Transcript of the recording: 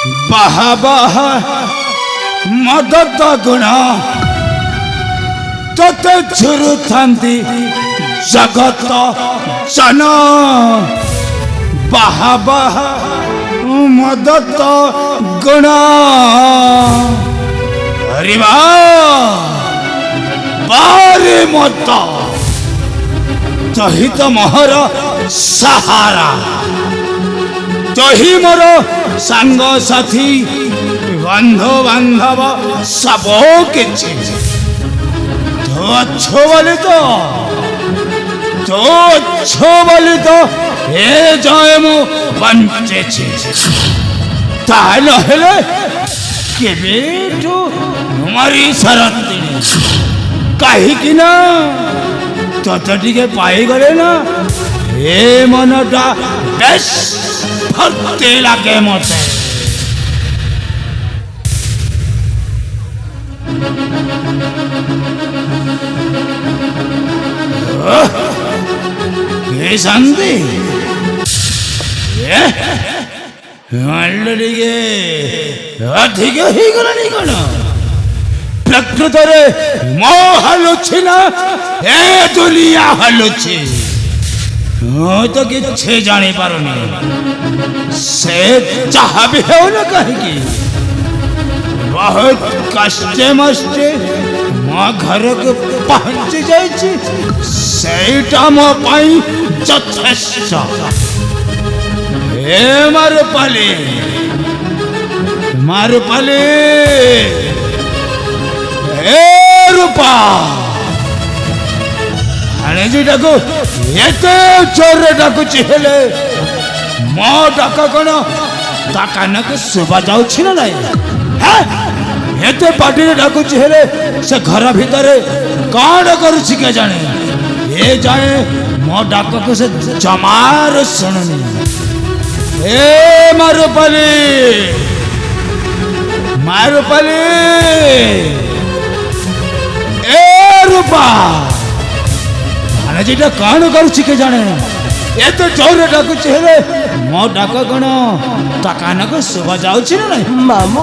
बाह बाह मदत गुण तोते झुरुथांती जगत जन बाह बाह मदत गुण हरिबा बारे मत तही तो मोहर सहारा तही मोर सांग साथी बंधु बांधव सब किछि तो अच्छो बोले तो ए जाए मु बंचे ताहले हेले केबेठु हमारी शरत कहीं कि ना तोते टिके पाई गले ना ए मनटा बेस फरते लागे मते ए शांति टिके अधिक ही गलानी कौन प्रकृत मो हलुछि ना ए दुनिया हलुछि तो किछे जानी पारुनी से चाह भी हो ना कहीं बहुत कष्टे मष्टे मो घर को पहुंच जाइछि सेटा मो पाई यथेष्ट ए मारुपाली ए रूपा जी डाकू एते चोर डाकुची हेले मो डाक कौन ता कान को सुबा जाउछि ना नहीं है एते पार्टी डाकुची हेले से घर भीतर कौन करुछि के जाने ए जाए मो डाक को से जमार सुननी ए मारुपाली ए रूपा जी कौन करुछि के जाने ये तो चोर डाकुछि हेले मो डाक कौन ता कान को सुबा जाउछि ना नहीं मामू।